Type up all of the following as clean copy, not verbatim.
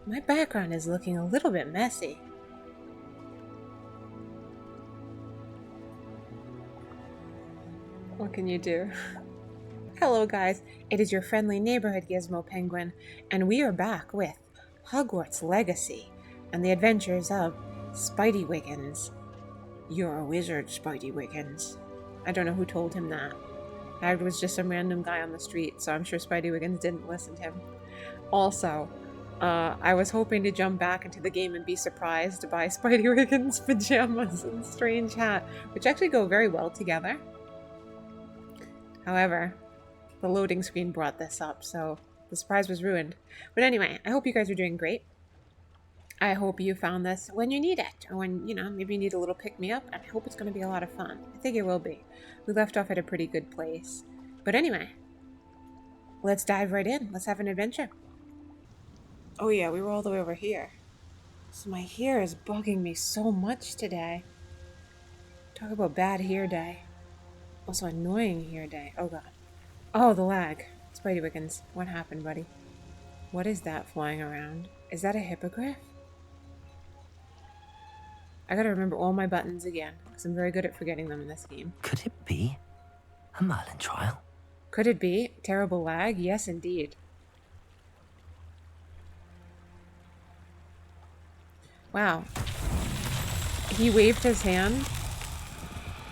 My background is looking a little bit messy. What can you do? Hello guys, it is your friendly neighborhood Gizmo Penguin, and we are back with Hogwarts Legacy and the adventures of Spidey Wiggins. You're a wizard, Spidey Wiggins. I don't know who told him that. Hagrid was just some random guy on the street, so I'm sure Spidey Wiggins didn't listen to him. Also, I was hoping to jump back into the game and be surprised by Spidey Wiggins' pajamas and strange hat, which actually go very well together. However, the loading screen brought this up, so the surprise was ruined. But anyway, I hope you guys are doing great. I hope you found this when you need it, or when, maybe you need a little pick-me-up, and I hope it's going to be a lot of fun. I think it will be. We left off at a pretty good place. But anyway, let's dive right in. Let's have an adventure. Oh yeah, we were all the way over here. So my hair is bugging me so much today. Talk about bad hair day. Also annoying hair day. Oh god. Oh, the lag. Spidey Wiggins, what happened, buddy? What is that flying around? Is that a hippogriff? I gotta remember all my buttons again, because I'm very good at forgetting them in this game. Could it be a Merlin trial? Could it be? Terrible lag? Yes, indeed. Wow. He waved his hand,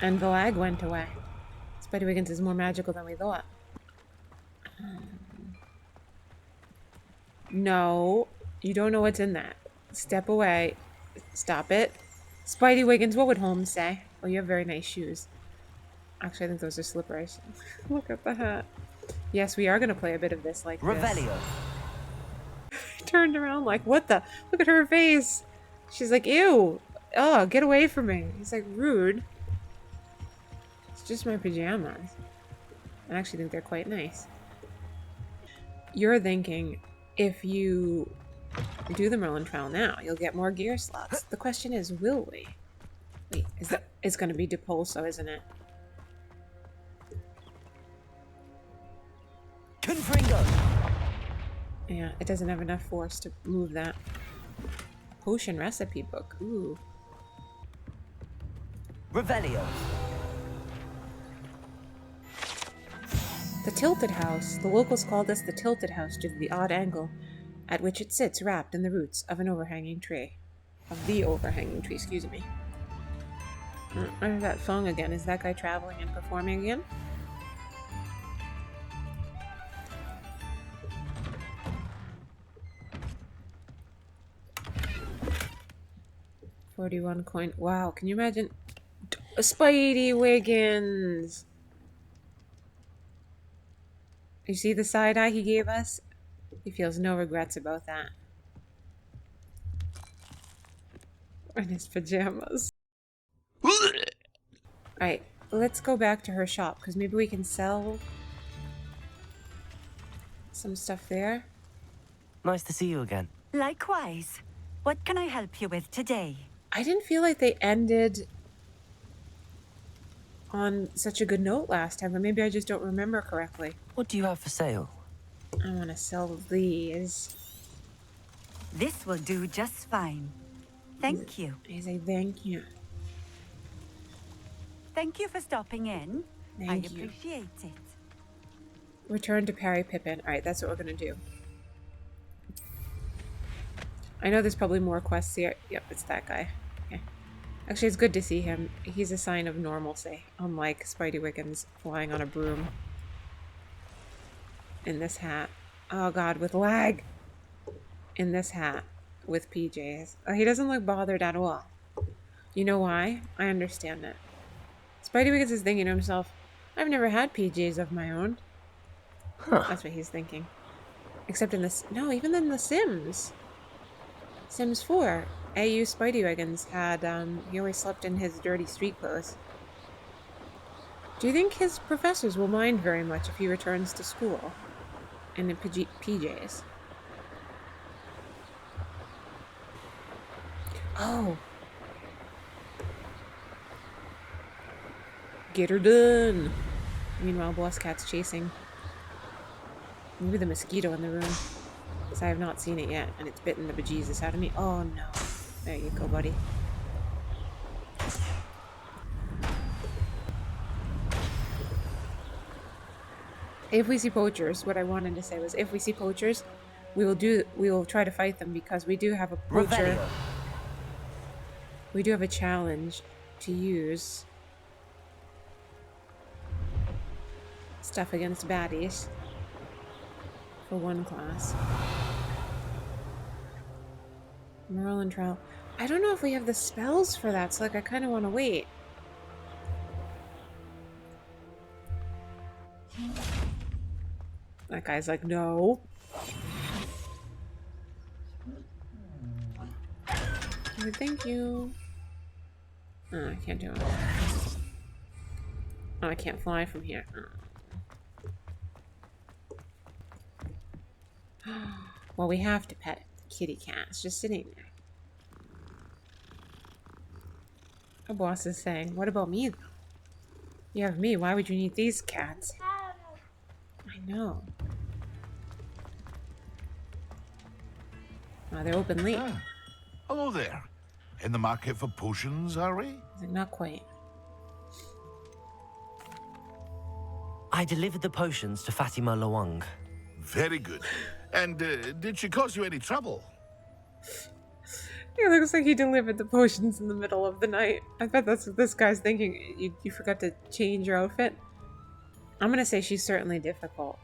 and the lag went away. Spidey Wiggins is more magical than we thought. No, you don't know what's in that. Step away. Stop it. Spidey Wiggins, what would Holmes say? Oh, you have very nice shoes. Actually, I think those are slippers. Look at the hat. Yes, we are going to play a bit of this like Revelio. this. Turned around like, what the? Look at her face. She's like, ew. Oh, get away from me. He's like, rude. It's just my pajamas. I actually think they're quite nice. You're thinking, if you do the Merlin trial now, you'll get more gear slots. The question is, will we? Wait, it's going to be Depulso, isn't it? Confringo. Yeah, it doesn't have enough force to move that. Potion recipe book. Ooh. Revelio. The Tilted House. The locals call this the Tilted House due to the odd angle at which it sits wrapped in the roots of an overhanging tree. Of the overhanging tree, excuse me. I heard that song again. Is that guy traveling and performing again? $41 coin. Wow, can you imagine? Spidey Wiggins! You see the side eye he gave us? He feels no regrets about that. In his pajamas. Alright, let's go back to her shop, because maybe we can sell some stuff there. Nice to see you again. Likewise. What can I help you with today? I didn't feel like they ended on such a good note last time, but maybe I just don't remember correctly. What do you have for sale? I want to sell these. This will do just fine. Thank you. I say thank you. Thank you for stopping in. Thank I you. appreciate it. Return to Parry Pippin. Alright, that's what we're going to do. I know there's probably more quests here. Yep, it's that guy. Okay. Actually, it's good to see him. He's a sign of normalcy, unlike Spidey Wiggins flying on a broom. In this hat. Oh god, with lag! In this hat. With PJs. Oh, he doesn't look bothered at all. You know why? I understand it. Spidey Wiggins is thinking to himself, I've never had PJs of my own. Huh. That's what he's thinking. Except in this... No, even in The Sims. Sims 4. AU Spidey Wiggins had, he always slept in his dirty street clothes. Do you think his professors will mind very much if he returns to school in the PJs? Oh. Get her done. Meanwhile, Boss Cat's chasing. Maybe the mosquito in the room. Because I have not seen it yet, and it's bitten the bejesus out of me. Oh no. There you go, buddy. If we see poachers, what I wanted to say was, if we see poachers, we will try to fight them, because we do have a poacher. Revelio. We do have a challenge to use stuff against baddies for one class. Merlin trial. I don't know if we have the spells for that, so like I kind of want to wait. That guy's like, no. Thank you. Oh, I can't do it. Oh, I can't fly from here. Oh. Well, we have to pet it. The kitty cat. It's just sitting there. Our boss is saying, what about me, though? You have me. Why would you need these cats? I know. Oh, they're open late. Ah, hello there. In the market for potions, are we? Like, not quite. I delivered the potions to Fatima Lawang. Very good. And did she cause you any trouble? It looks like he delivered the potions in the middle of the night. I bet that's what this guy's thinking. You forgot to change your outfit? I'm gonna say she's certainly difficult.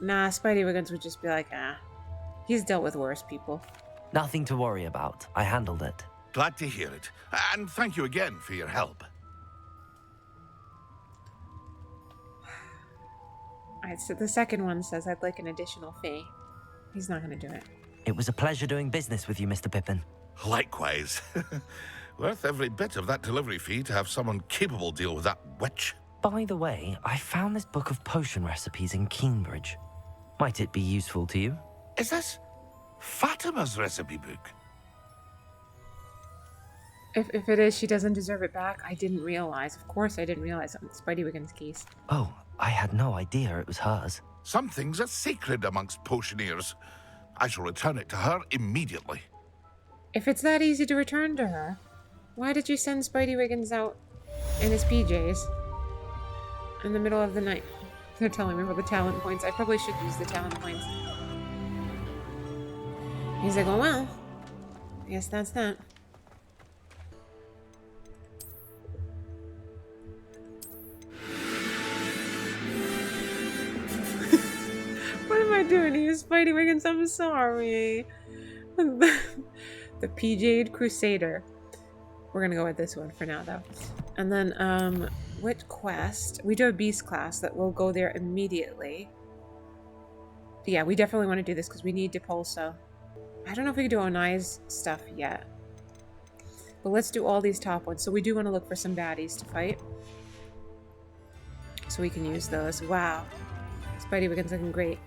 Nah, Spidey Wiggins would just be like, he's dealt with worse people. Nothing to worry about. I handled it. Glad to hear it. And thank you again for your help. Alright, so the second one says I'd like an additional fee. He's not gonna do it. It was a pleasure doing business with you, Mr. Pippin. Likewise. Worth every bit of that delivery fee to have someone capable deal with that witch. By the way, I found this book of potion recipes in Cambridge. Might it be useful to you? Is this Fatima's recipe book? If it is, she doesn't deserve it back. I didn't realize. Of course I didn't realize on Spidey Wiggins' case. Oh, I had no idea it was hers. Some things are sacred amongst potioneers. I shall return it to her immediately. If it's that easy to return to her, why did you send Spidey Wiggins out in his PJs in the middle of the night? They're telling me about the talent points. I probably should use the talent points. He's like, oh well, I guess that's that. What am I doing to you, Spidey Wiggins? I'm sorry. The PJ'd Crusader. We're gonna go with this one for now, though. And then, what quest? We do a beast class that will go there immediately. Yeah, we definitely want to do this because we need Depulso. I don't know if we can do Onai's stuff yet. But let's do all these top ones. So we do want to look for some baddies to fight. So we can use those. Wow. Spidey Wiggins looking great.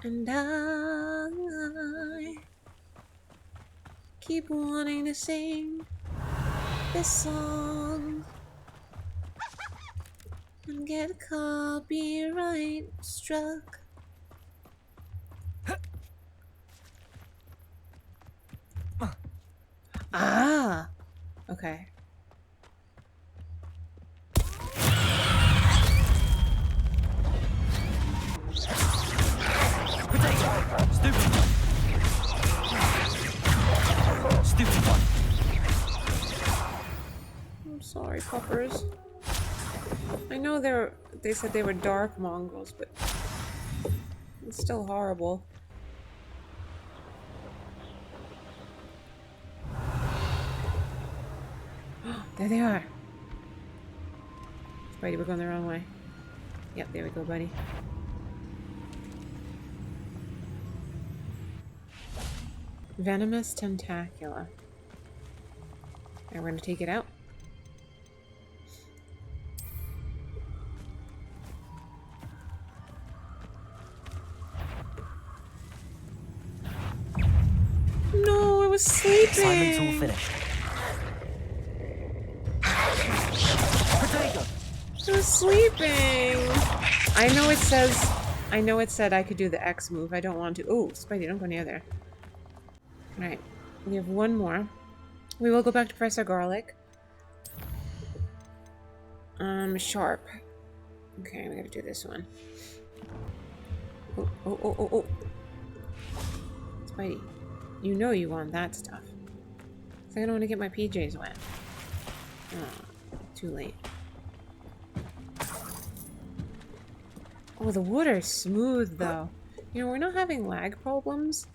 And I keep wanting to sing this song and get copyright struck. Ah, okay. Stupid one. I'm sorry, puppers. I know they said they were dark mongrels, but it's still horrible. There they are. Spidey, we're going the wrong way. Yep, there we go, buddy. Venomous Tentacula. Alright, we're gonna take it out. No, I was sleeping. Assignment's all sleeping. finished. I was sleeping. I know it said I could do the X move. I don't want to. Oh, Spidey, don't go near there. Alright. We have one more. We will go back to Professor Garlic. Sharp. Okay, we gotta do this one. Oh. Spidey, you know you want that stuff. So I don't want to get my PJs wet. Oh, too late. Oh, the water's smooth though. You know, we're not having lag problems.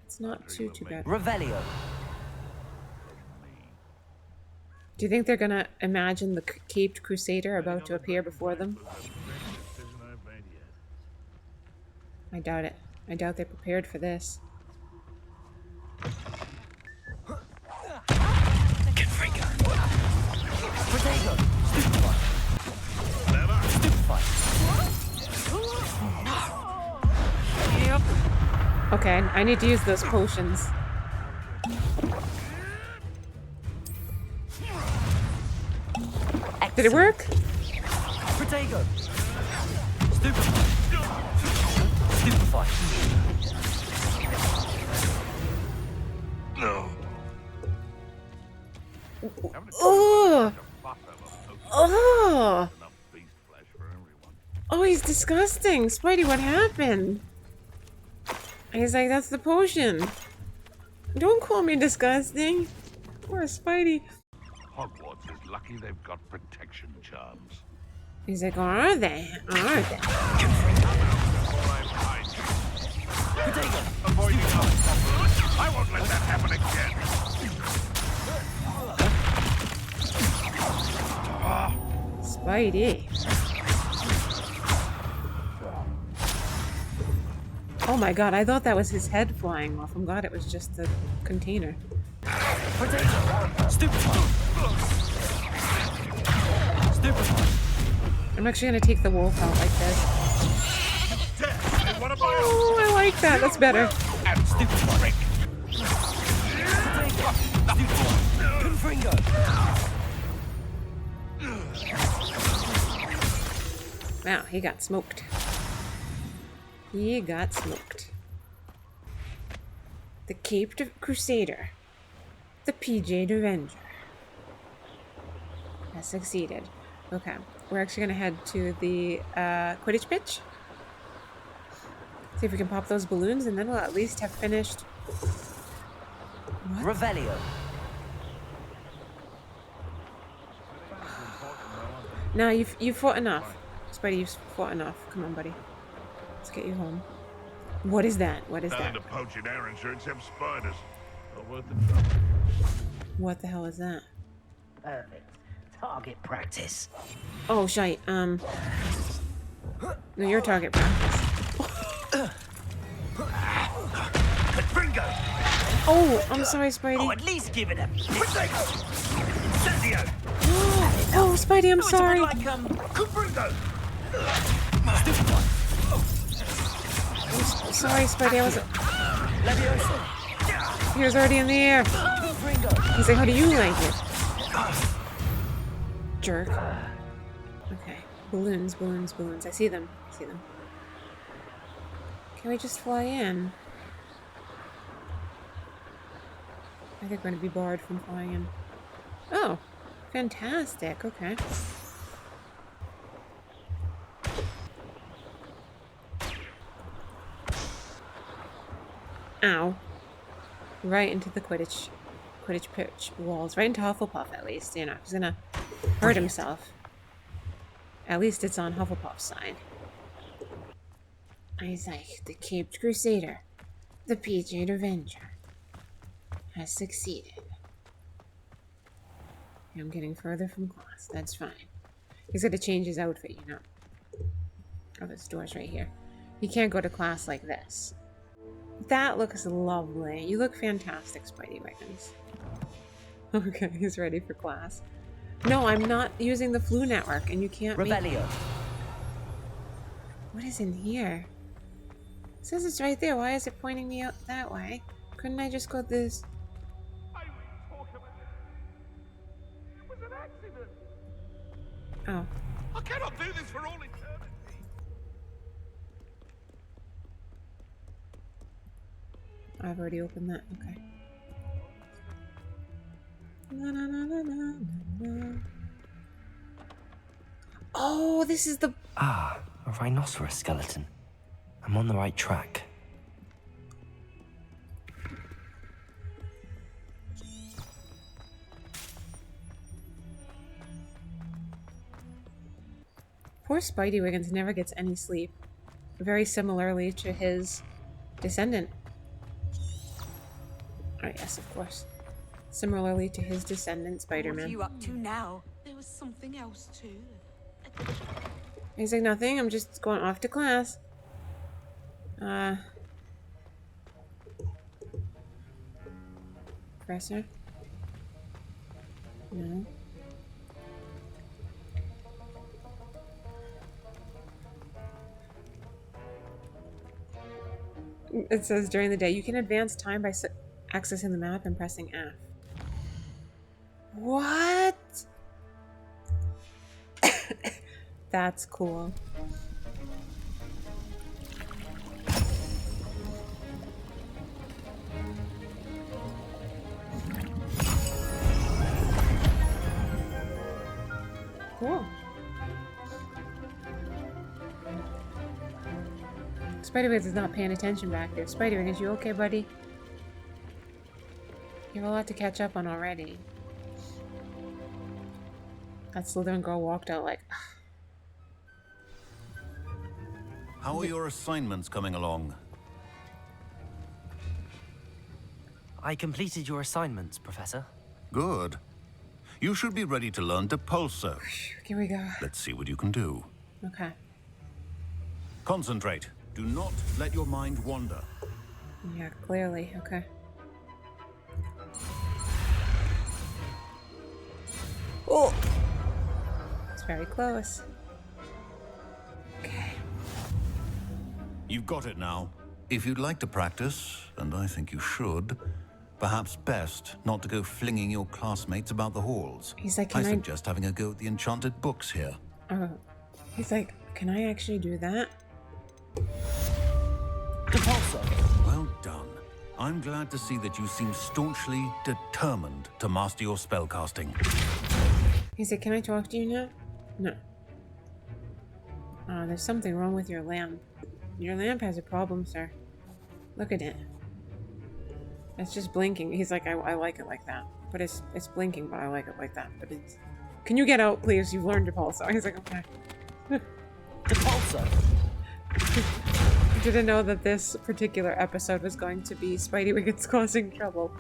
It's not too bad. Revelio. Do you think they're gonna imagine the caped crusader about to appear before them? I doubt it. I doubt they're prepared for this. Okay, I need to use those potions. Did it work? Protego. Stupefy. No. Oh! Oh! Oh, he's disgusting. Spidey, what happened? He's like, that's the potion. Don't call me disgusting. Poor Spidey. Hogwarts is lucky they've got protection charms. He's like, are they? Are they? Avoiding us. I won't let that happen again. Spidey. Oh my god, I thought that was his head flying off. I'm glad it was just the container. I'm actually gonna take the wolf out like this. Oh, I like that. That's better. Wow, he got smoked. He got smoked. The Caped Crusader. The PJ Avenger. Has succeeded. Okay, we're actually gonna head to the Quidditch pitch. See if we can pop those balloons, and then we'll at least have finished. What? Revelio. No, you've fought enough. Spidey, you've fought enough. Come on, buddy. Let's get you home. What is that? What is that? Nothing to poach in air insurance have spiders. Not worth the trouble. What the hell is that? Perfect. Target practice. Oh, shite. No, your target practice. Oh, I'm sorry, Spidey. Oh, at least give it a. Oh, Spidey, I'm sorry. Sorry, Spidey, I wasn't. He was already in the air. He's like, how do you like it? Jerk. Okay. Balloons, balloons, balloons. I see them. I see them. Can we just fly in? I think we're going to be barred from flying in. Oh, fantastic. Okay. Ow. Right into the Quidditch pitch walls. Right into Hufflepuff, at least. You know, he's gonna hurt himself. At least it's on Hufflepuff's side. He's like, the Caped Crusader, the PJ Avenger, has succeeded. I'm getting further from class. That's fine. He's gonna change his outfit, you know. Oh, this door's right here. He can't go to class like this. That looks lovely. You look fantastic, Spidey Wiggins. Okay, he's ready for class. No, I'm not using the flu network, and you can't Revelio. What is in here? It says it's right there. Why is it pointing me out that way? Couldn't I just go this? Oh. I cannot do this for all eternity. I've already opened that. Okay. Na, na, na, na, na, na. Oh, this is the... Ah, a rhinoceros skeleton. I'm on the right track. Poor Spidey Wiggins never gets any sleep. Very similarly to his descendant. Oh yes, of course. Similarly to his descendant, What are Spider-Man. you up to now? There was something else too. He's like, nothing, I'm just going off to class. Professor? No. It says during the day, you can advance time by accessing the map and pressing F. What? That's cool. Cool. Spider-Wiggins is not paying attention back there. Spider-Wiggins, you okay, buddy? You have a lot to catch up on already. That Slytherin girl walked out like... How are your assignments coming along? I completed your assignments, Professor. Good. You should be ready to learn Depulso. Here we go. Let's see what you can do. Okay. Concentrate. Do not let your mind wander. Yeah, clearly. Okay. Oh! It's very close. Okay. You've got it now. If you'd like to practice, and I think you should, perhaps best not to go flinging your classmates about the halls. He's like, I can I... suggest having a go at the enchanted books here. Oh. He's like, can I actually do that? Depulso! Well done. I'm glad to see that you seem staunchly determined to master your spellcasting. He said, can I talk to you now? No. There's something wrong with your lamp. Your lamp has a problem, sir. Look at it. It's just blinking. He's like, I like it like that. But it's blinking, but I like it like that. But it's... Can you get out, please? You've learned Depulso. He's like, okay. Depulso! Didn't know that this particular episode was going to be Spidey Wiggins causing trouble.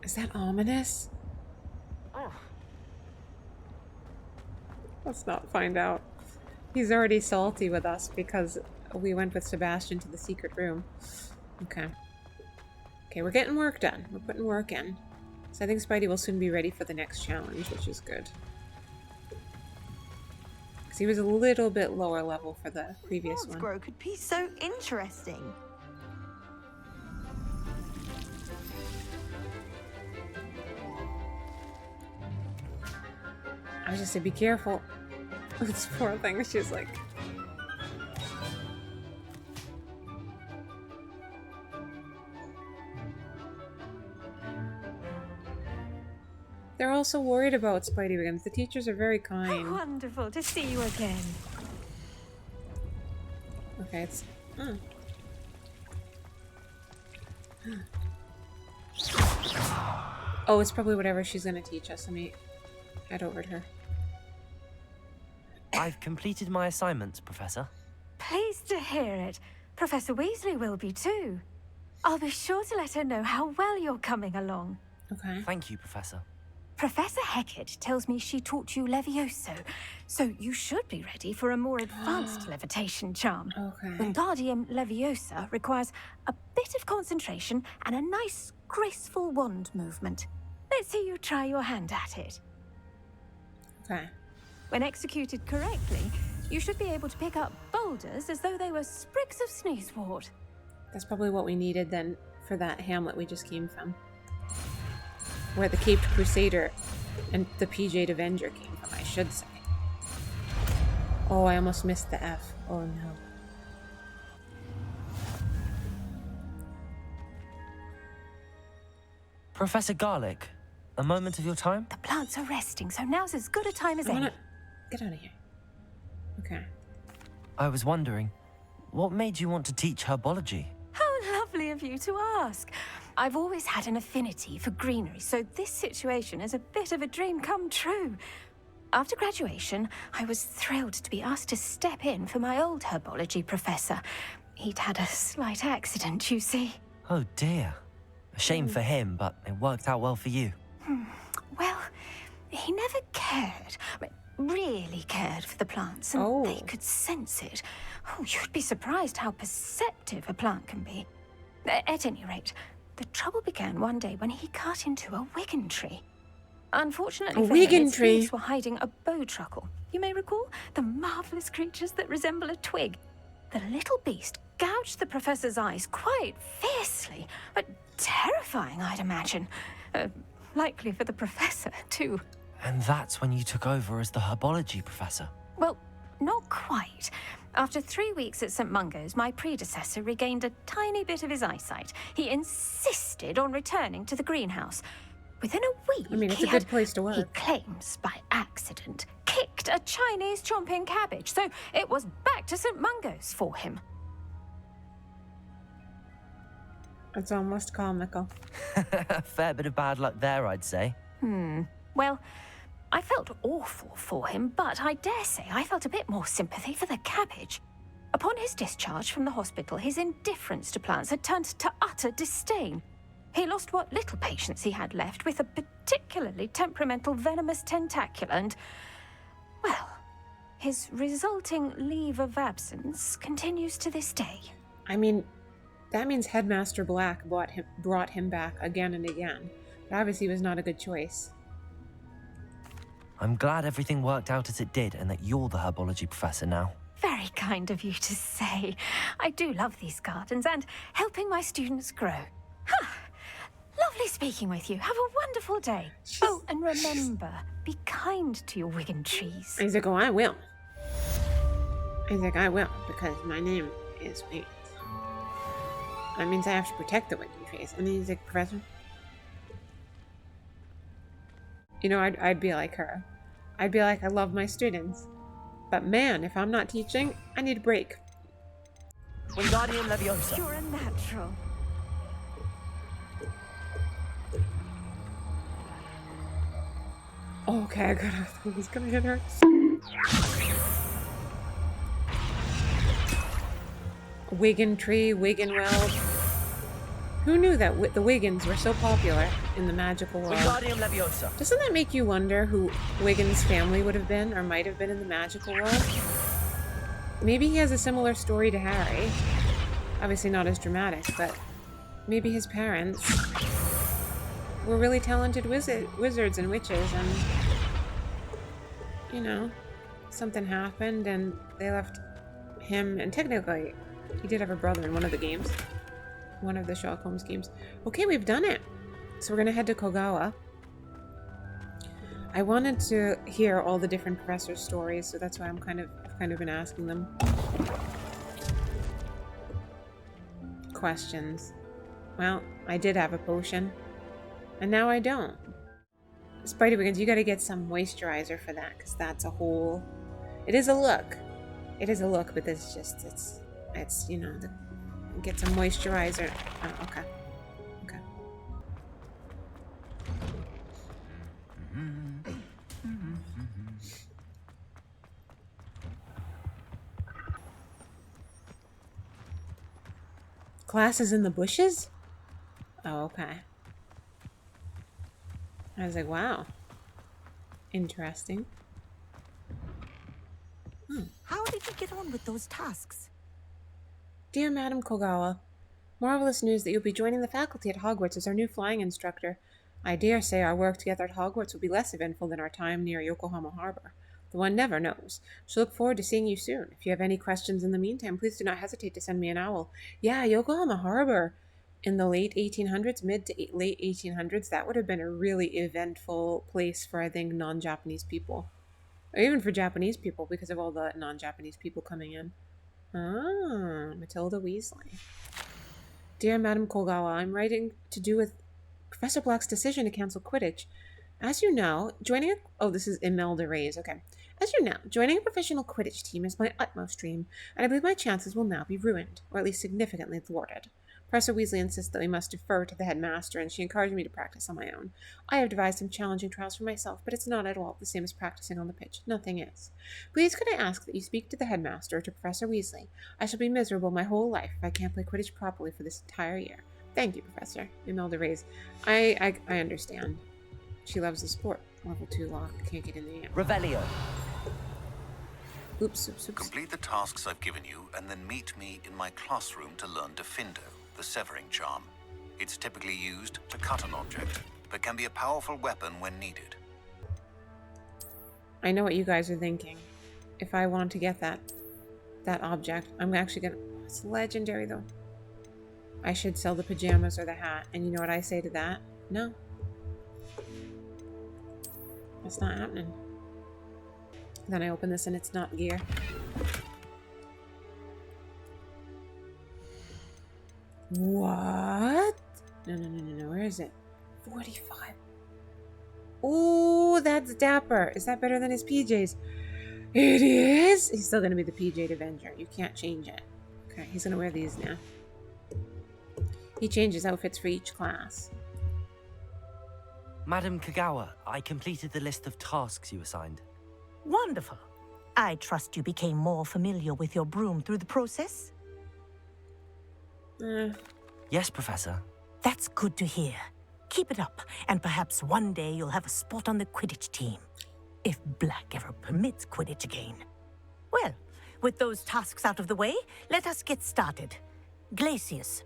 Is that ominous? Let's not find out. He's already salty with us because we went with Sebastian to the secret room. Okay. Okay, we're getting work done. We're putting work in. So I think Spidey will soon be ready for the next challenge, which is good. Because he was a little bit lower level for the previous one. Grow could be so interesting. I was just say, be careful. This poor thing, she's like... They're also worried about Spidey Wiggins. The teachers are very kind. How wonderful to see you again. Okay, it's... Oh. Oh, it's probably whatever she's gonna teach us. Let me head over to her. I've completed my assignments, Professor. Pleased to hear it. Professor Weasley will be too. I'll be sure to let her know how well you're coming along. Okay. Thank you, Professor. Professor Hecat tells me she taught you Levioso, so you should be ready for a more advanced levitation charm. Okay. Wingardium Leviosa requires a bit of concentration and a nice, graceful wand movement. Let's see you try your hand at it. Okay. When executed correctly, You should be able to pick up boulders as though they were sprigs of sneezewort. That's probably what we needed then for that hamlet we just came from. Where the Caped Crusader and the PJ'd Avenger came from, I should say. Oh, I almost missed the F. Oh no. Professor Garlic, a moment of your time? The plants are resting, so now's as good a time as any. Get out of here. Okay. I was wondering, what made you want to teach herbology? How lovely of you to ask. I've always had an affinity for greenery, so this situation is a bit of a dream come true. After graduation, I was thrilled to be asked to step in for my old herbology professor. He'd had a slight accident, you see. Oh dear. A shame for him, but it worked out well for you. Well, he never cared, really cared for the plants, and they could sense it. Oh, you'd be surprised how perceptive a plant can be. At any rate, the trouble began one day when he cut into a Wiggin tree. Unfortunately for him, its leaves were hiding a bowtruckle. You may recall the marvelous creatures that resemble a twig. The little beast gouged the professor's eyes quite fiercely, but terrifying, I'd imagine. Likely for the professor, too. And that's when you took over as the herbology professor? Well, not quite. After 3 weeks at St. Mungo's, my predecessor regained a tiny bit of his eyesight. He insisted on returning to the greenhouse. Within a week, I mean, it's a good place to work. He claims, by accident, kicked a Chinese chomping cabbage, so it was back to St. Mungo's for him. It's almost comical. A fair bit of bad luck there, I'd say. Well, I felt awful for him, but I dare say I felt a bit more sympathy for the cabbage. Upon his discharge from the hospital, his indifference to plants had turned to utter disdain. He lost what little patience he had left with a particularly temperamental venomous tentacula, and, well, his resulting leave of absence continues to this day. I mean, that means Headmaster Black brought him back again and again. But obviously was not a good choice. I'm glad everything worked out as it did and that you're the herbology professor now. Very kind of you to say. I do love these gardens and helping my students grow. Lovely speaking with you. Have a wonderful day. Oh, and remember, be kind to your Wiggin trees. He's like, oh, I will. He's like, I will, because my name is Wiggins. That means I have to protect the Wiggin trees. And he's like, Professor? You know, I'd be like her. I'd be like, I love my students. But man, if I'm not teaching, I need a break. Wingardium Leviosa. You're a natural. Okay, I thought he was gonna hit her. Wiggin tree, Wiggin well. Who knew that the Wiggins were so popular in the magical world? Wingardium Leviosa. Doesn't that make you wonder who Wiggins' family would have been or might have been in the magical world? Maybe he has a similar story to Harry. Obviously not as dramatic, but maybe his parents were really talented wizards and witches, and, you know, something happened and they left him, and technically he did have a brother in one of the games. One of the Sherlock Holmes games. Okay, we've done it. So we're gonna head to Kogawa. I wanted to hear all the different professors' stories, so that's why I've kind of been asking them questions. Well, I did have a potion, and now I don't. Spidey Wiggins, you gotta get some moisturizer for that, because that's a whole... It is a look. It is a look, but this just, it's you know, get some moisturizer. Oh, okay. Okay. Class is in the bushes? Oh, okay. I was like, wow. Interesting. How did you get on with those tasks? Dear Madam Kogawa, marvelous news that you'll be joining the faculty at Hogwarts as our new flying instructor. I dare say our work together at Hogwarts will be less eventful than our time near Yokohama Harbor. The one never knows. She'll look forward to seeing you soon. If you have any questions in the meantime, please do not hesitate to send me an owl. Yeah, Yokohama Harbor in the late 1800s, mid to late 1800s, that would have been a really eventful place for, I think, non-Japanese people. Or even for Japanese people, because of all the non-Japanese people coming in. Ah, Matilda Weasley. Dear Madam Kogawa, I'm writing to do with Professor Black's decision to cancel Quidditch. As you know, this is Imelda Reyes, okay. As you know, joining a professional Quidditch team is my utmost dream, and I believe my chances will now be ruined, or at least significantly thwarted. Professor Weasley insists that we must defer to the headmaster, and she encouraged me to practice on my own. I have devised some challenging trials for myself, but it's not at all the same as practicing on the pitch. Nothing is. Please could I ask that you speak to the headmaster or to Professor Weasley? I shall be miserable my whole life if I can't play Quidditch properly for this entire year. Thank you, Professor. Imelda Reyes. I understand. She loves the sport. Level 2 lock. Can't get in there. Revelio. Oops. Complete the tasks I've given you, and then meet me in my classroom to learn Defindo, the severing charm. It's typically used to cut an object, but can be a powerful weapon when needed. I know what you guys are thinking. If I want to get that object, I'm actually gonna... It's legendary, though. I should sell the pajamas or the hat. And you know what I say to that? No. It's not happening. Then I open this and it's not gear. What? No. Where is it? 45. Oh, that's dapper. Is that better than his PJs? It is. He's still going to be the PJ'd Avenger. You can't change it. Okay, he's going to wear these now. He changes outfits for each class. Madam Kagawa, I completed the list of tasks you assigned. Wonderful. I trust you became more familiar with your broom through the process? Yes, Professor. That's good to hear. Keep it up, and perhaps one day you'll have a spot on the Quidditch team. If Black ever permits Quidditch again. Well, with those tasks out of the way, let us get started. Glacius.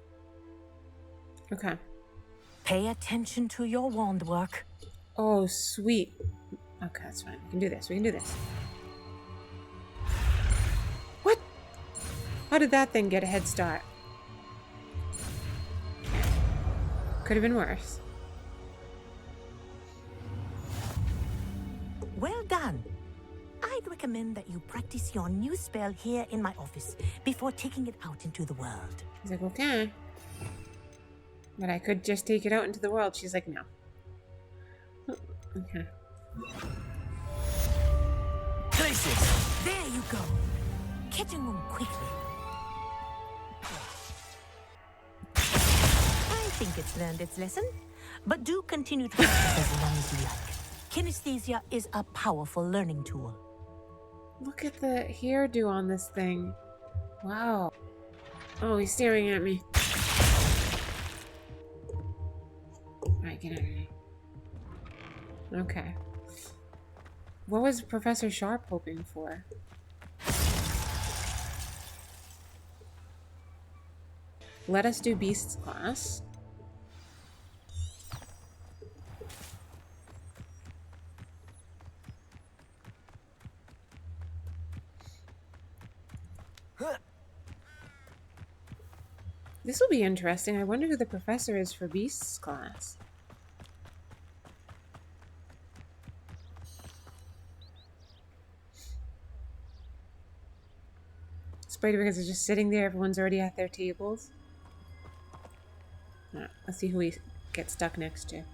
Okay. Pay attention to your wand work. Oh, sweet. Okay, that's fine. We can do this. What? How did that thing get a head start? Could have been worse. Well done. I'd recommend that you practice your new spell here in my office before taking it out into the world. He's like, okay. But I could just take it out into the world. She's like, no. Okay. Places! There you go. Catching them quickly. I think it's learned its lesson, but do continue to practice as long as you like. Kinesthesia is a powerful learning tool. Look at the hairdo on this thing. Wow. Oh, he's staring at me. Alright, get out of here. Okay. What was Professor Sharp hoping for? Let us do Beasts class. This will be interesting. I wonder who the professor is for Beasts class. Spider-Wiggins is just sitting there. Everyone's already at their tables. Right, let's see who he gets stuck next to.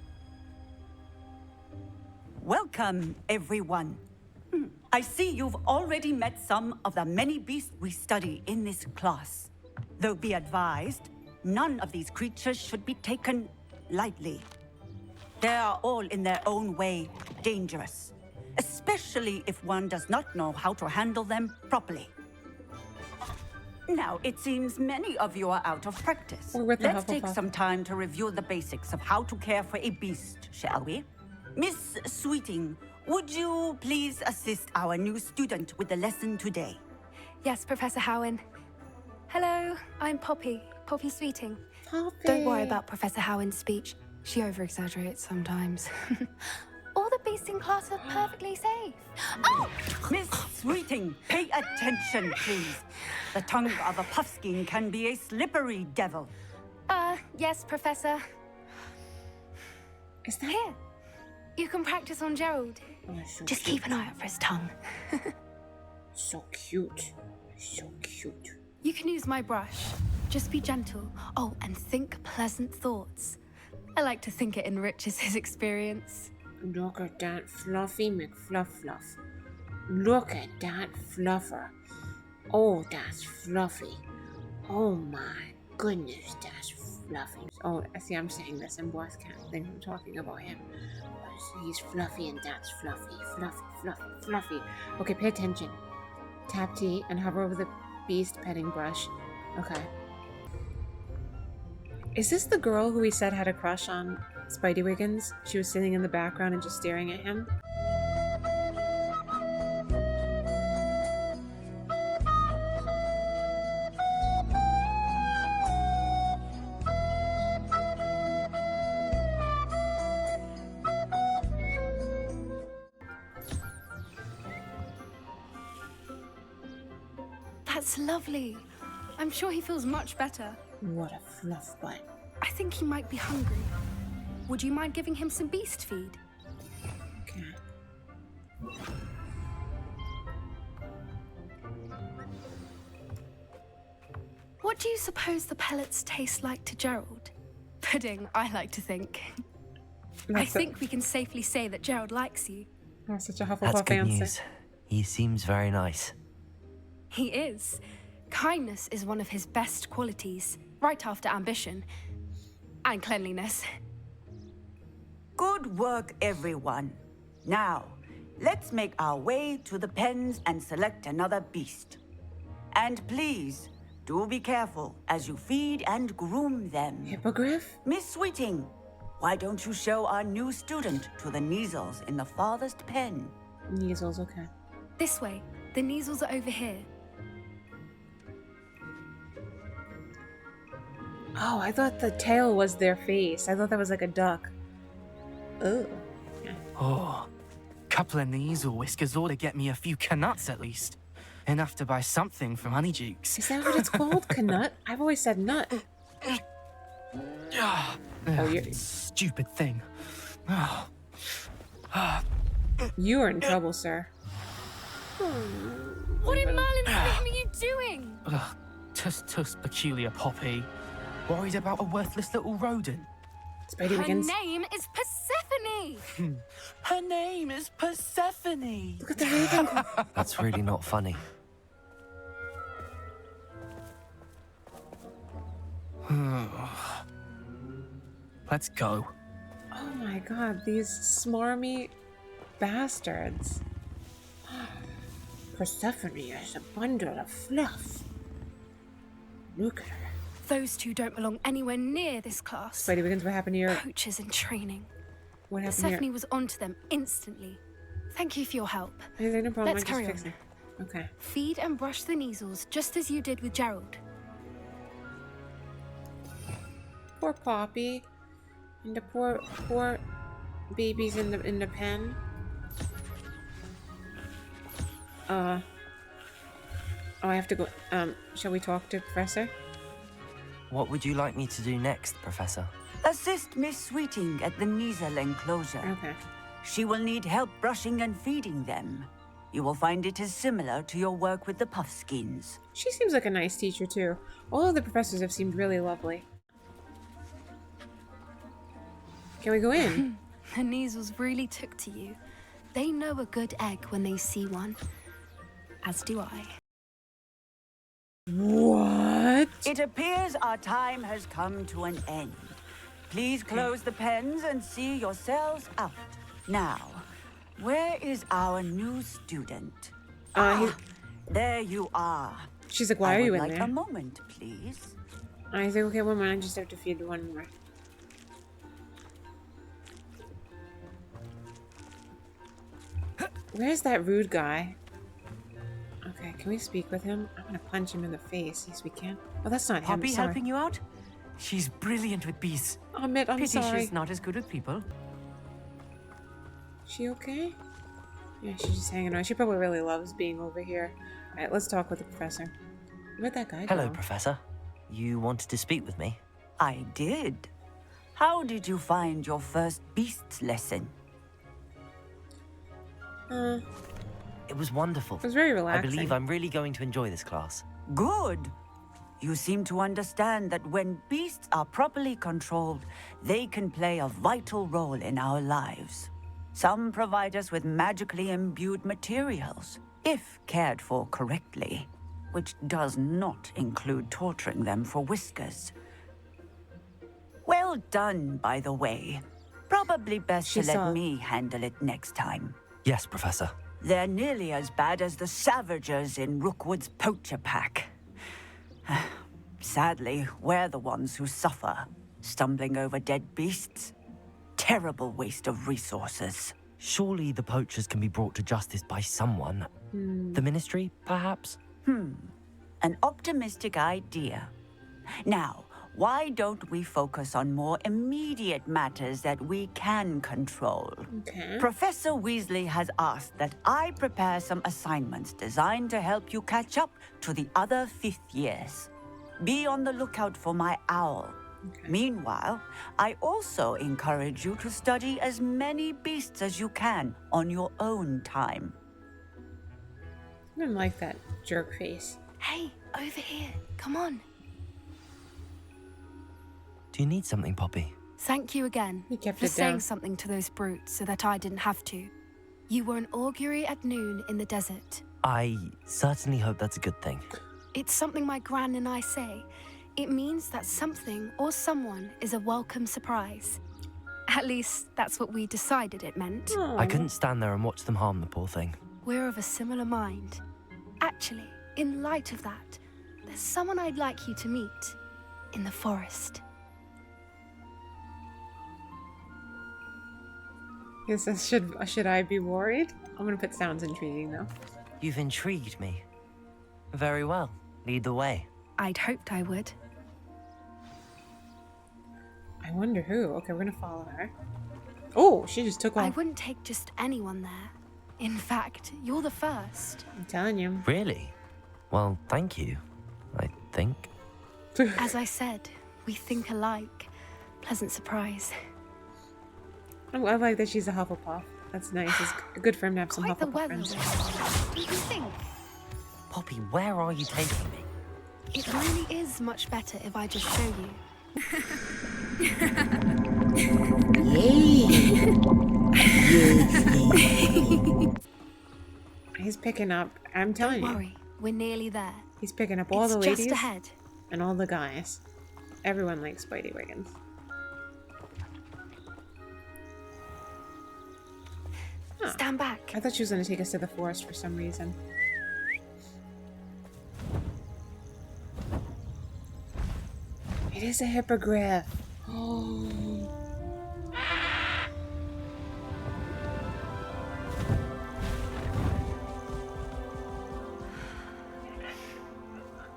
Welcome, everyone. I see you've already met some of the many beasts we study in this class. Though be advised, none of these creatures should be taken lightly. They are all in their own way dangerous, especially if one does not know how to handle them properly. Now, it seems many of you are out of practice. Let's take some time to review the basics of how to care for a beast, shall we? Miss Sweeting, would you please assist our new student with the lesson today? Yes, Professor Howen. Hello, I'm Poppy Sweeting. Poppy. Don't worry about Professor Howen's speech. She over-exaggerates sometimes. All the beasts in class are perfectly safe. Oh! Miss Sweeting, pay attention, please. The tongue of a puffskein can be a slippery devil. Yes, Professor. Is that Here. You can practice on Gerald. Oh, so Just cute. keep an eye out for his tongue. So cute. So cute. You can use my brush. Just be gentle. Oh, and think pleasant thoughts. I like to think it enriches his experience. Look at that fluffy McFluff. Look at that fluffer. Oh, that's fluffy. Oh my goodness, that's fluffy. Oh, I see I'm saying this in both kind of things. I'm talking about him. He's fluffy and that's fluffy. Fluffy. Okay, pay attention. Tap T and hover over the beast petting brush. Okay. Is this the girl who he said had a crush on Spidey Wiggins? She was sitting in the background and just staring at him. That's lovely. I'm sure he feels much better. What a fluff butt. I think he might be hungry. Would you mind giving him some beast feed? Okay. What do you suppose the pellets taste like to Gerald? Pudding, I like to think. I think we can safely say that Gerald likes you. That's such a That's Hufflepuff good answer. news. He seems very nice. He is. Kindness is one of his best qualities, right after ambition. And cleanliness. Good work, everyone. Now, let's make our way to the pens and select another beast. And please, do be careful as you feed and groom them. Hippogriff? Miss Sweeting, why don't you show our new student to the Neasels in the farthest pen? Measles, okay. This way. The Neasels are over here. Oh, I thought the tail was their face. I thought that was like a duck. Ugh. Yeah. Oh, couple of Neasel whiskers ought to get me a few canuts at least. Enough to buy something from Honeydukes. Is that what it's called? Canut? I've always said nut. Oh, you're... Stupid thing. You are in trouble, sir. What in Merlin's name are you doing? Ugh, tuss peculiar Poppy. Worried about a worthless little rodent. Spidey Her Wiggins. name is Persephone. Her name is Persephone. Look at the raven. That's really not funny. Let's go. Oh my god, these smarmy bastards. Persephone is a bundle of fluff. Look at her. Those two don't belong anywhere near this class. Spidey Wiggins, what happened to your... Coaches in training. What happened Persephone was onto them instantly. Thank you for your help. here? No problem, Let's I'm carry just on. fixing. Okay. Feed and brush the Neasels just as you did with Gerald. Poor Poppy. And the poor babies in the pen. Oh, I have to go. Shall we talk to Professor? What would you like me to do next, Professor? Assist Miss Sweeting at the Neasel enclosure. Okay. She will need help brushing and feeding them. You will find it is similar to your work with the puffskins. She seems like a nice teacher, too. All of the professors have seemed really lovely. Can we go in? The Neasels really took to you. They know a good egg when they see one. As do I. What? It appears our time has come to an end. Please close the pens and see yourselves out. Now, where is our new student? There you are. She's like, why are you in like there? A moment, please. I think, okay, one moment. I just have to feed one more. Where's that rude guy? Okay, can we speak with him? I'm gonna punch him in the face. Yes, we can. Oh, that's not him. Poppy Sorry. helping you out? She's brilliant with bees. Oh, Mitt, I'm Pity sorry. she's not as good with people. She okay? Yeah, she's just hanging on. She probably really loves being over here. Alright, let's talk with the professor. Where'd that guy Hello, go? Professor. You wanted to speak with me? I did. How did you find your first beasts lesson? It was wonderful. It was very I relaxing. believe I'm really going to enjoy this class. Good. You seem to understand that when beasts are properly controlled, they can play a vital role in our lives. Some provide us with magically imbued materials, if cared for correctly, which does not include torturing them for whiskers. Well done, by the way. Probably best to let me handle it next time. Yes, Professor. They're nearly as bad as the Savagers in Rookwood's poacher pack. Sadly, we're the ones who suffer, stumbling over dead beasts. Terrible waste of resources. Surely the poachers can be brought to justice by someone. The Ministry, perhaps? An optimistic idea. Now, why don't we focus on more immediate matters that we can control? Okay. Professor Weasley has asked that I prepare some assignments designed to help you catch up to the other 5th years. Be on the lookout for my owl. Okay. Meanwhile, I also encourage you to study as many beasts as you can on your own time. I didn't like that jerk face. Hey, over here. Come on. Do you need something, Poppy? Thank you again for saying something to those brutes so that I didn't have to. You were an augury at noon in the desert. I certainly hope that's a good thing. It's something my gran and I say. It means that something or someone is a welcome surprise. At least, that's what we decided it meant. Aww. I couldn't stand there and watch them harm the poor thing. We're of a similar mind. Actually, in light of that, there's someone I'd like you to meet in the forest. Yes, should I be worried? I'm gonna put sounds intriguing though. You've intrigued me. Very well. Lead the way. I'd hoped I would. I wonder who. Okay, we're gonna follow her. Oh, she just took off. I wouldn't take just anyone there. In fact, you're the first. I'm telling you. Really? Well, thank you, I think. As I said, we think alike. Pleasant surprise. I like that she's a Hufflepuff. That's nice. It's good for him to have some Quite the Hufflepuff weather. friends. What do you think? Poppy, where are you taking me? It really is much better if I just show you. He's picking up. I'm telling you. Don't worry, we're nearly there. He's picking up all the ladies just ahead. and all the guys. Everyone likes Spidey Wiggins. Huh. Stand back. I thought she was going to take us to the forest for some reason. It is a hippogriff. Oh.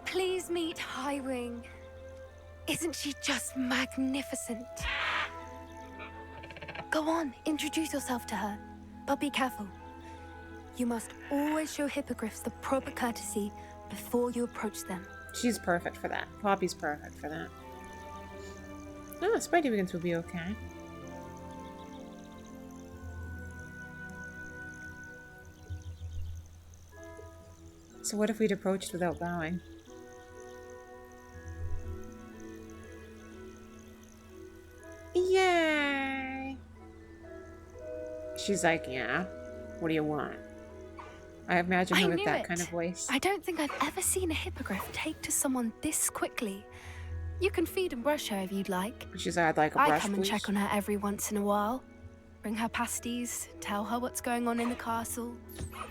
Please meet Highwing. Isn't she just magnificent? Go on, introduce yourself to her. But be careful. You must always show hippogriffs the proper courtesy before you approach them. She's perfect for that. Poppy's perfect for that. Oh, Spidey Wiggins will be okay. So what if we'd approached without bowing? Yay! She's like, yeah, what do you want? I imagine her with that kind of voice. I don't think I've ever seen a hippogriff take to someone this quickly. You can feed and brush her if you'd like. She's like, I'd like a brush, I come and please. check on her every once in a while. Bring her pasties, tell her what's going on in the castle.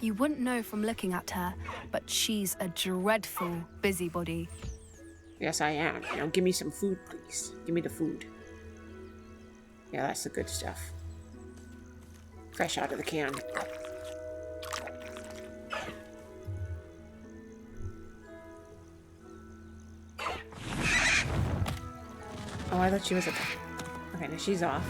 You wouldn't know from looking at her, but she's a dreadful busybody. Yes, I am. You know, give me some food, please. Give me the food. Yeah, that's the good stuff. Fresh out of the can. Oh, I thought she was at the... Okay, now she's off.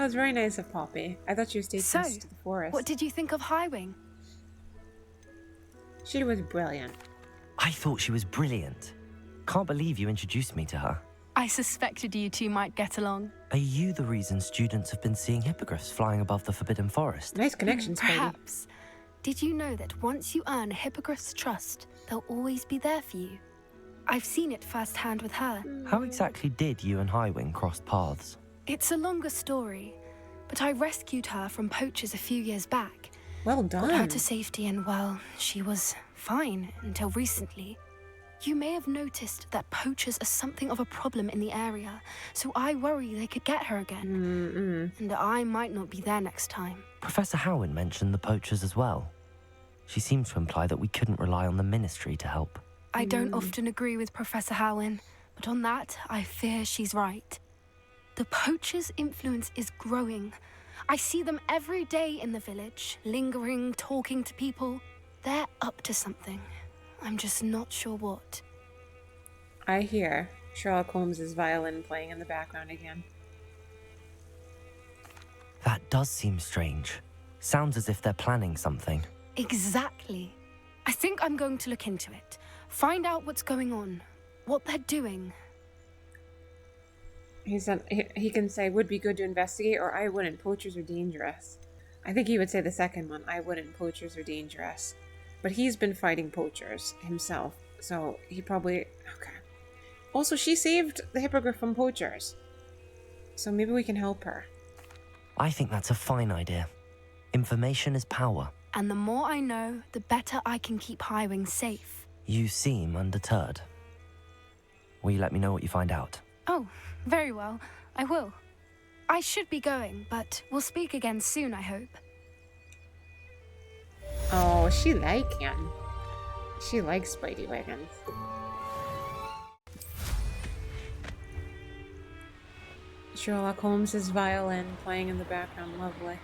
That was very nice of Poppy. I thought she was taking us to the forest. What did you think of Highwing? She was brilliant. I thought she was brilliant. Can't believe you introduced me to her. I suspected you two might get along. Are you the reason students have been seeing hippogriffs flying above the Forbidden Forest? Nice connections, Spidey. Perhaps. Did you know that once you earn a hippogriff's trust, they'll always be there for you? I've seen it firsthand with her. How exactly did you and Highwing cross paths? It's a longer story, but I rescued her from poachers a few years back. Well done. Got her to safety and, well, she was fine until recently. You may have noticed that poachers are something of a problem in the area, so I worry they could get her again. And I might not be there next time. Professor Howin mentioned the poachers as well. She seemed to imply that we couldn't rely on the Ministry to help. I don't often agree with Professor Howin, but on that, I fear she's right. The poachers' influence is growing. I see them every day in the village, lingering, talking to people. They're up to something. I'm just not sure what. I hear Sherlock Holmes' violin playing in the background again. That does seem strange. Sounds as if they're planning something. Exactly. I think I'm going to look into it. Find out what's going on. What they're doing. He can say, would be good to investigate, or I wouldn't. Poachers are dangerous. I think he would say the second one. I wouldn't. Poachers are dangerous. But he's been fighting poachers himself, so he probably... Okay. Also, she saved the hippogriff from poachers. So maybe we can help her. I think that's a fine idea. Information is power. And the more I know, the better I can keep Highwing safe. You seem undeterred. Will you let me know what you find out? Oh, very well. I will. I should be going, but we'll speak again soon, I hope. Oh, she like him. She likes Spidey Wiggins. Sherlock Holmes' violin playing in the background. Lovely.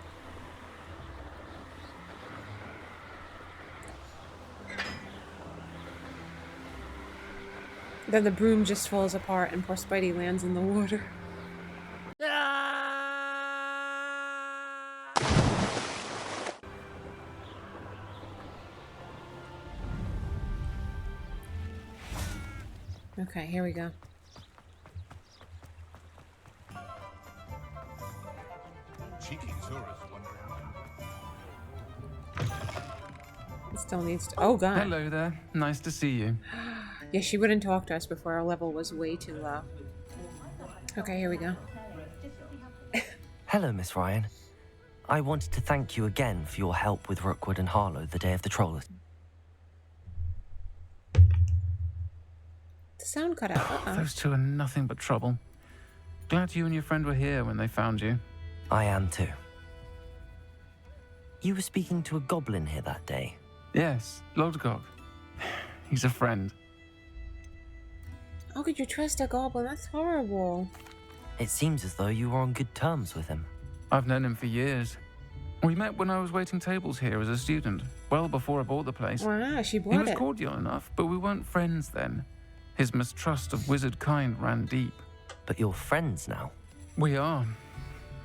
Then the broom just falls apart and poor Spidey lands in the water. Okay, here we go. Cheeky tourist wandering. It still needs to... Oh, God. Hello there. Nice to see you. Yeah, she wouldn't talk to us before our level was way too low. Okay, here we go. Hello, Miss Ryan. I wanted to thank you again for your help with Rookwood and Harlow the day of the troll. The sound cut out. Those two are nothing but trouble. Glad you and your friend were here when they found you. I am too. You were speaking to a goblin here that day. Yes, Lodgok. He's a friend. How could you trust a goblin? That's horrible. It seems as though you were on good terms with him. I've known him for years. We met when I was waiting tables here as a student, well before I bought the place. Wow, she bought He was it. cordial enough, but we weren't friends then. His mistrust of wizard kind ran deep. But you're friends now? We are.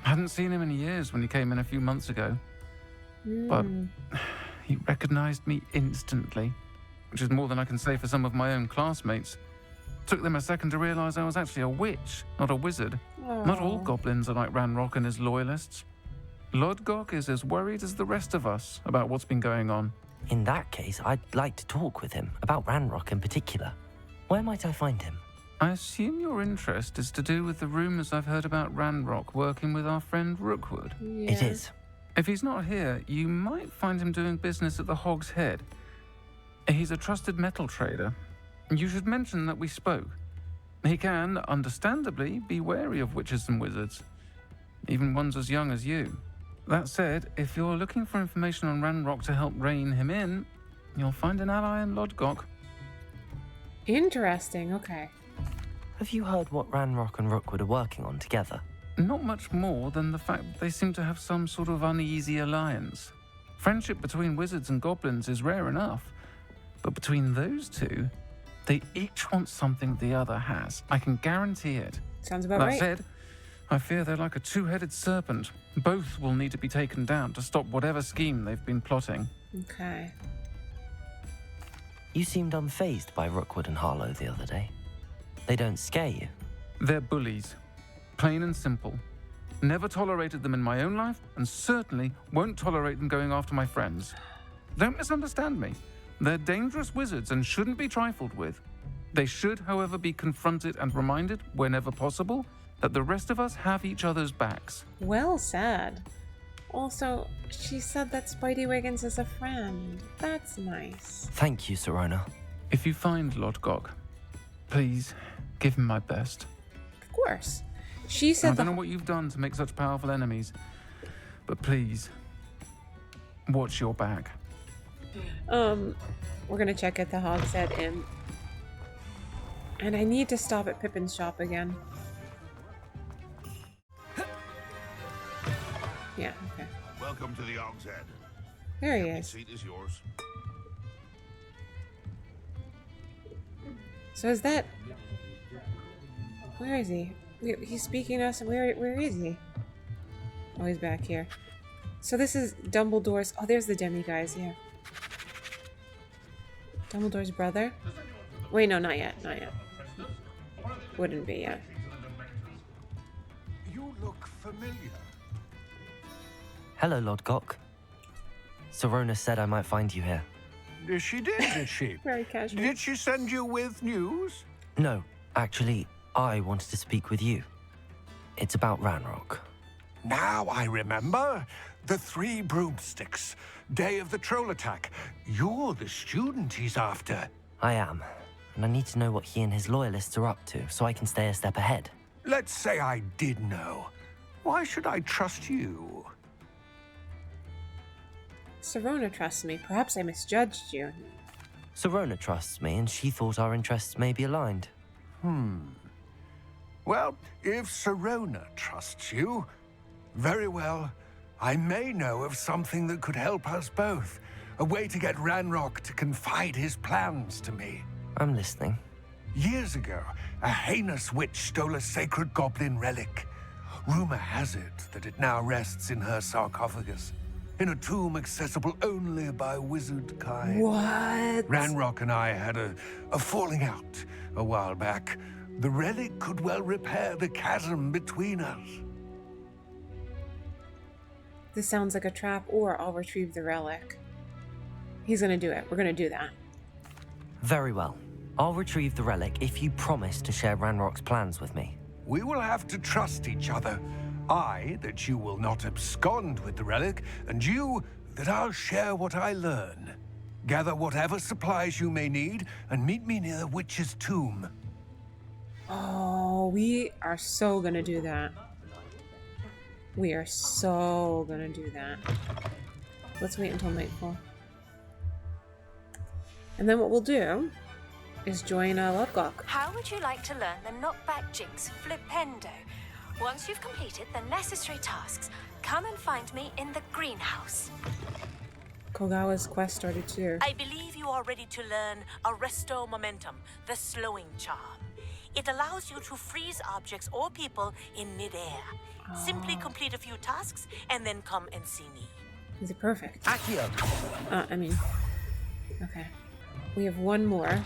Hadn't seen him in years when he came in a few months ago. But he recognized me instantly, which is more than I can say for some of my own classmates. Took them a second to realize I was actually a witch, not a wizard. Aww. Not all goblins are like Ranrock and his loyalists. Lodgok is as worried as the rest of us about what's been going on. In that case, I'd like to talk with him, about Ranrock in particular. Where might I find him? I assume your interest is to do with the rumors I've heard about Ranrock working with our friend Rookwood. Yeah. It is. If he's not here, you might find him doing business at the Hog's Head. He's a trusted metal trader. You should mention that we spoke. He can, understandably, be wary of witches and wizards, even ones as young as you. That said, if you're looking for information on Ranrock to help rein him in, you'll find an ally in Lodgok. Interesting, okay. Have you heard what Ranrock and Rookwood are working on together? Not much more than the fact that they seem to have some sort of uneasy alliance. Friendship between wizards and goblins is rare enough, but between those two, they each want something the other has. I can guarantee it. Sounds about That right. said, I fear they're like a two-headed serpent. Both will need to be taken down to stop whatever scheme they've been plotting. Okay. You seemed unfazed by Rookwood and Harlow the other day. They don't scare you. They're bullies. Plain and simple. Never tolerated them in my own life, and certainly won't tolerate them going after my friends. Don't misunderstand me. They're dangerous wizards and shouldn't be trifled with. They should, however, be confronted and reminded, whenever possible, that the rest of us have each other's backs. Well said. Also, she said that Spidey Wiggins is a friend. That's nice. Thank you, Sirona. If you find Lodgok, please give him my best. Of course. She said I don't know what you've done to make such powerful enemies, but please, watch your back. We're gonna check at the Hogshead Inn. And I need to stop at Pippin's shop again. Yeah, okay. Welcome to the Hogshead. There he is. Seat is yours. So is that... Where is he? He's speaking to us. Where is he? Oh, he's back here. So this is Dumbledore's... Oh, there's the demi-guys, yeah. Dumbledore's brother? Wait, no, not yet. Not yet. Wouldn't be yet. You look familiar. Hello, Lodgok. Sirona said I might find you here. She did she? Very casual. Did she send you with news? No, actually, I wanted to speak with you. It's about Ranrock. Now I remember. The 3 broomsticks. Day of the troll attack. You're the student he's after. I am, and I need to know what he and his loyalists are up to so I can stay a step ahead. Let's say I did know. Why should I trust you? Sirona trusts me. Perhaps I misjudged you. Sirona trusts me, and she thought our interests may be aligned. Well, if Sirona trusts you, very well. I may know of something that could help us both. A way to get Ranrock to confide his plans to me. I'm listening. Years ago, a heinous witch stole a sacred goblin relic. Rumor has it that it now rests in her sarcophagus, in a tomb accessible only by wizard kind. What? Ranrock and I had a falling out a while back. The relic could well repair the chasm between us. This sounds like a trap, or I'll retrieve the relic. He's gonna do it. We're gonna do that. Very well. I'll retrieve the relic if you promise to share Ranrock's plans with me. We will have to trust each other. I, that you will not abscond with the relic, and you, that I'll share what I learn. Gather whatever supplies you may need, and meet me near the witch's tomb. Oh, we are so gonna do that. We are so gonna do that. Let's wait until nightfall. And then what we'll do is join Lodgok. How would you like to learn the knockback jinx Flipendo? Once you've completed the necessary tasks, come and find me in the greenhouse. Kogawa's quest started too. I believe you are ready to learn Arresto Momentum, the slowing charm. It allows you to freeze objects or people in midair. Simply complete a few tasks and then come and see me. Is it perfect? Accio! Okay. We have one more.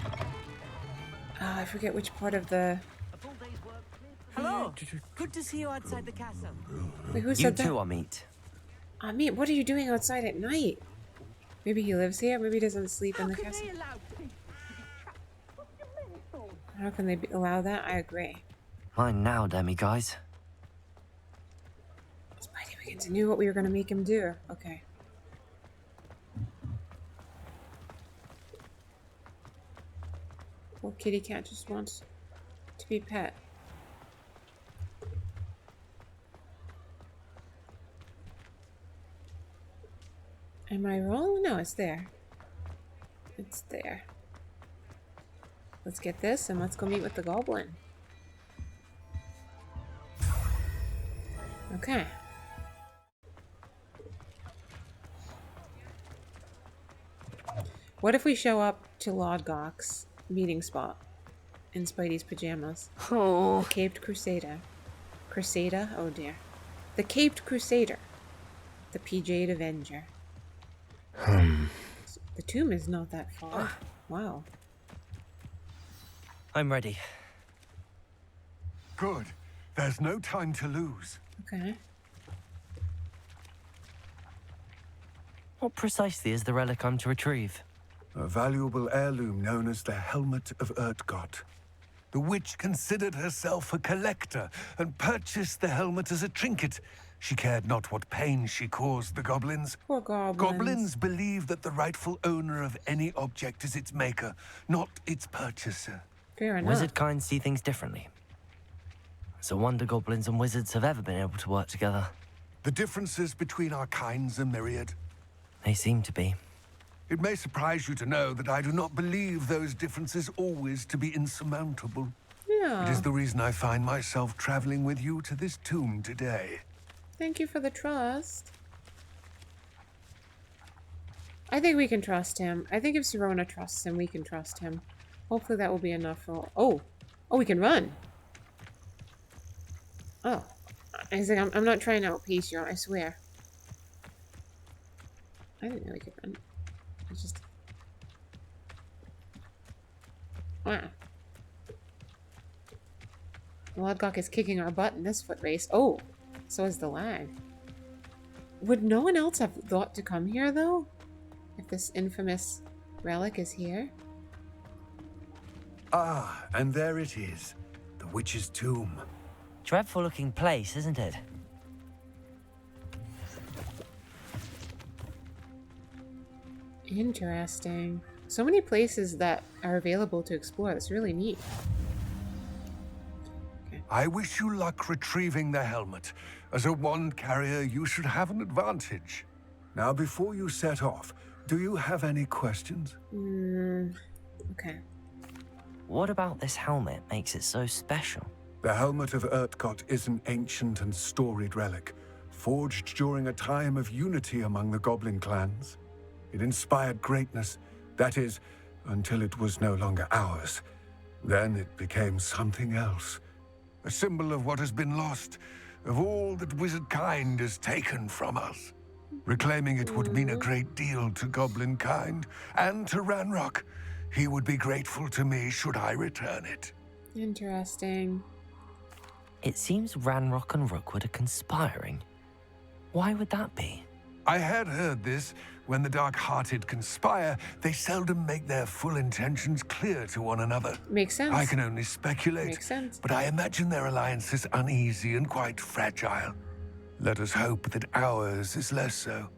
I forget which part of the... Hello. Good to see you outside the castle. Wait, who You said that? too, Amit. Amit, what are you doing outside at night? Maybe he lives here. Maybe he doesn't sleep in the castle. How can they allow that? I agree. Mine now, demi-guys. Spidey Wiggins knew what we were going to make him do. Okay. Poor kitty cat just wants to be pet. Am I wrong? No, it's there. It's there. Let's get this and let's go meet with the goblin. Okay. What if we show up to Lodgok's meeting spot in Spidey's pajamas? Oh. The Caped Crusader. Crusader. Oh dear. The Caped Crusader. The P12 Avenger. The tomb is not that far. Wow. I'm ready. Good. There's no time to lose. Okay. What precisely is the relic I'm to retrieve? A valuable heirloom known as the Helmet of Urtkot. The witch considered herself a collector and purchased the helmet as a trinket. She cared not what pain she caused the goblins. Poor goblins. Goblins believe that the rightful owner of any object is its maker, not its purchaser. Fair enough. Wizard kind see things differently. It's a wonder goblins and wizards have ever been able to work together. The differences between our kinds are myriad. They seem to be. It may surprise you to know that I do not believe those differences always to be insurmountable. Yeah. It is the reason I find myself traveling with you to this tomb today. Thank you for the trust. I think we can trust him. I think if Sirona trusts him, we can trust him. Hopefully that will be enough for... Oh! Oh, we can run! Oh. I was like, I'm not trying to outpace you, I swear. I didn't know we could run. It's just... Wow. Lodgok is kicking our butt in this foot race. Oh! So is the lag. Would no one else have thought to come here, though? If this infamous relic is here? Ah, and there it is. The witch's tomb. Dreadful looking place, isn't it? Interesting. So many places that are available to explore. That's really neat. Okay. I wish you luck retrieving the helmet. As a wand carrier, you should have an advantage. Now, before you set off, do you have any questions? Okay. What about this helmet makes it so special? The Helmet of Urtkot is an ancient and storied relic, forged during a time of unity among the goblin clans. It inspired greatness, that is, until it was no longer ours. Then it became something else. A symbol of what has been lost, of all that wizard kind has taken from us. Reclaiming it would mean a great deal to goblin kind, and to Ranrock. He would be grateful to me should I return it. Interesting. It seems Ranrock and Rookwood are conspiring. Why would that be? I had heard this. When the dark-hearted conspire, they seldom make their full intentions clear to one another. Makes sense. I can only speculate. Makes sense. But I imagine their alliance is uneasy and quite fragile. Let us hope that ours is less so.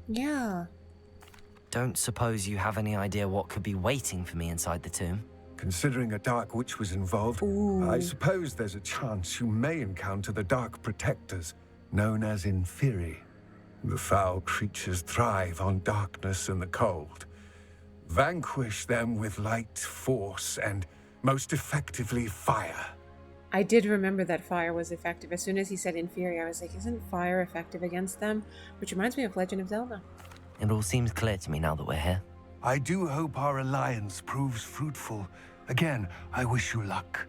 Yeah. Don't suppose you have any idea what could be waiting for me inside the tomb? Considering a dark witch was involved, I suppose there's a chance you may encounter the Dark Protectors, known as Inferi. The foul creatures thrive on darkness and the cold. Vanquish them with light, force, and most effectively fire. I did remember that fire was effective. As soon as he said inferior, I was like, isn't fire effective against them? Which reminds me of Legend of Zelda. It all seems clear to me now that we're here. I do hope our alliance proves fruitful. Again, I wish you luck.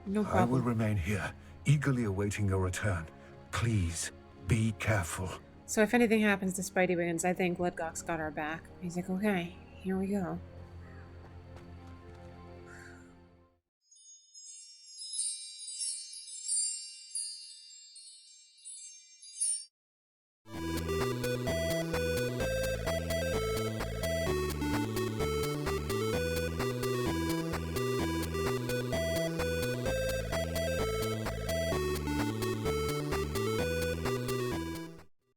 No problem. I will remain here, eagerly awaiting your return. Please, be careful. So if anything happens to Spidey Wiggins, I think Ledgok's got our back. He's like, okay, here we go.